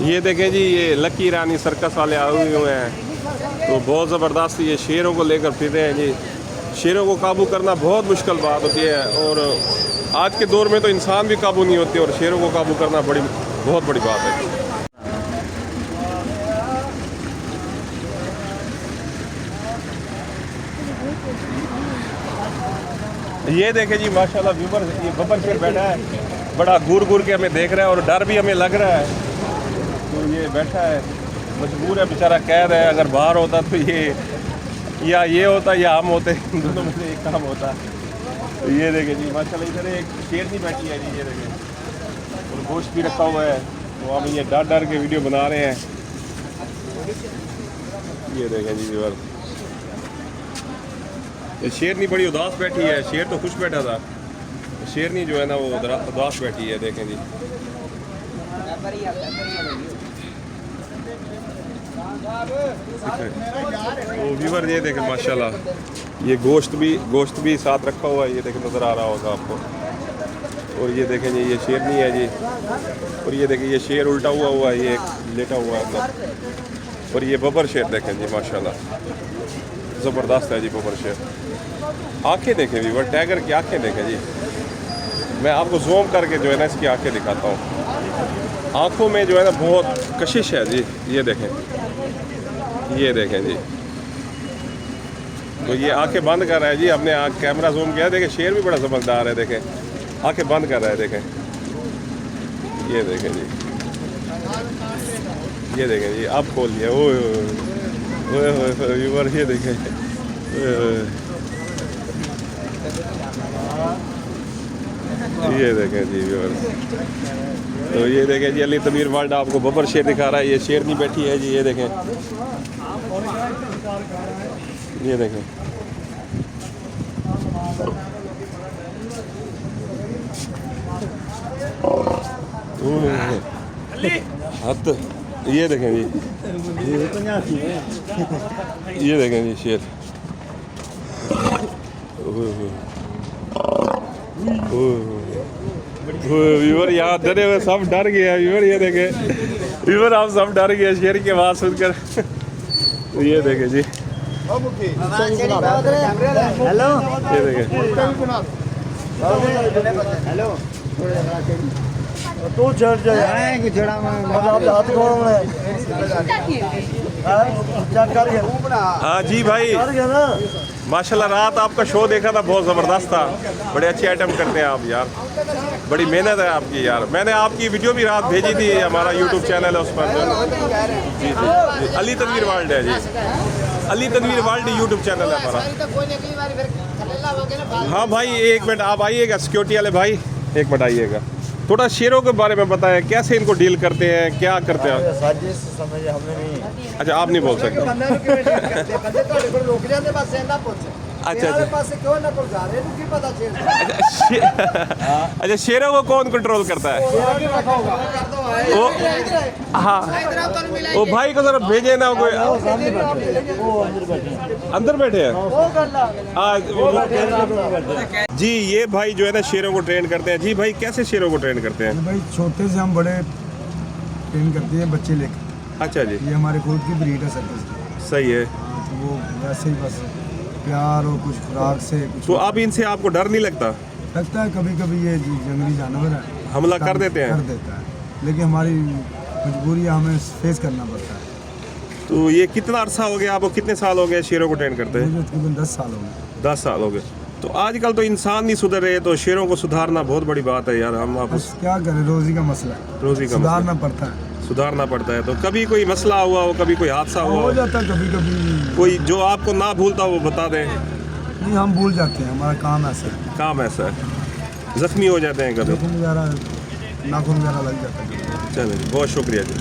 ये देखें जी, ये लकी रानी सर्कस वाले आए हुए हैं, तो बहुत ज़बरदस्त ये शेरों को लेकर फिर रहे हैं जी। शेरों को काबू करना बहुत मुश्किल बात होती है, और आज के दौर में तो इंसान भी काबू नहीं होते, और शेरों को काबू करना बहुत बड़ी बात है। ये देखें जी माशाल्लाह व्यूवर, ये बब्बर शेर बैठा है, बड़ा घूर घूर के हमें देख रहा है और डर भी हमें लग रहा है। तो ये बैठा है, मजबूर है बेचारा, कैद है। अगर बाहर होता तो ये होता या हम होते, दोनों में से एक काम होता। तो ये देखें जी माशाल्लाह, इधर एक शेरनी बैठी है जी, ये देखें, और गोश्त भी रखा हुआ है। तो हम ये डर डर के वीडियो बना रहे हैं। ये देखें जी व्यूवर, ये शेरनी बड़ी उदास बैठी है। शेर तो खुश बैठा था, शेरनी जो है ना वो उदास बैठी है। देखें जी, तो व्यूवर ये देखें माशाल्लाह, ये गोश्त भी साथ रखा हुआ है। ये देखें, नज़र आ रहा होगा आपको। और ये देखें जी, ये शेरनी है जी, और ये देखें ये शेर उल्टा हुआ है, ये लेटा हुआ है अंदर। और ये बब्बर शेर देखें जी माशाल्लाह, ज़बरदस्त है जी बब्बर शेर। आंखें देखें व्यूवर, टाइगर की आंखें देखें जी। मैं आपको जूम करके जो है ना इसकी आंखें दिखाता हूँ। आंखों में जो है ना बहुत कशिश है जी। ये देखें जी, तो ये आंखें बंद कर रहा है जी। हमने कैमरा जूम किया, देखें शेर भी बड़ा समझदार है। देखें आंखें बंद कर रहा है, देखें। ये देखें जी, ये देखें जी, अब खोल लिया। ओए व्यूवर, ये देखें, ये देखें जी व्यूअर्स। तो ये देखें जी, अली तमीर वर्ल्ड आपको बब्बर शेर दिखा रहा है। ये शेरनी बैठी है जी, ये देखें, ये देखें। हद, ये देखें जी, ये देखें जी शेर। व्यूअर यहाँ डरे हुए, सब डर गए व्यूअर। ये देखें व्यूअर, आप सब डर गए शेर की आवाज़ सुनकर। ये देखें जी, हेलो, ये देखें, हेलो, तू चढ़ जाए कि चढ़ा हाथ हाँ जी भाई माशाल्लाह, रात आपका शो देखा था, बहुत ज़बरदस्त था। बड़े अच्छे आइटम करते हैं आप यार, बड़ी मेहनत है आपकी यार। मैंने आपकी वीडियो भी रात भेजी थी, हमारा यूट्यूब चैनल है उस पर। जी, अली तनवीर वर्ल्ड है जी, Ali Tanveer world YouTube channel है हमारा। हाँ भाई, एक मिनट आप आइएगा, सिक्योरिटी वाले भाई एक मिनट आइएगा। थोड़ा शेरों के बारे में बताएं, कैसे इनको डील करते हैं, क्या करते हैं? अच्छा, आप नहीं बोल सकते। अच्छा, शेरों को कौन कंट्रोल करता है? वो हाँ, वो भाई को जरा भेजे ना, कोई अंदर बैठे हैं जी। ये भाई जो है ना शेरों को ट्रेन करते हैं जी। भाई कैसे शेरों को ट्रेन करते हैं? भाई छोटे से हम बड़े ट्रेन करते हैं बच्चे लेकर। अच्छा जी, ये हमारे खुद की ब्रीड है सर्कस। सही है। तो वो वैसे ही बस प्यार और कुछ खुराक से कुछ तो अब इनसे आपको डर नहीं लगता? लगता है कभी कभी, ये जंगली जानवर है, हमला कर देते हैं। कर देता है, लेकिन हमारी मजबूरी हमें फेस करना पड़ता है। तो ये कितना अरसा हो गया आपको, कितने साल हो गए शेरों को ट्रेन करते हैं? मुझे तकरीबन 10 साल हो गए। 10 साल हो गए। तो आजकल तो इंसान नहीं सुधर रहे, तो शेरों को सुधारना बहुत बड़ी बात है यार। हम आप बस क्या करें, रोजी का मसला है, रोजी का सुधारना पड़ता है। सुधारना पड़ता है। तो कभी कोई मसला हुआ हो, कभी कोई हादसा हुआ हो जाता है कभी कभी, कोई जो आपको ना भूलता वो बता दें। नहीं, हम भूल जाते हैं, हमारा काम ऐसा है। काम ऐसा है, जख्मी हो जाते हैं कभी, नाखून वगैरह लग जाता है। चलिए, बहुत शुक्रिया जी।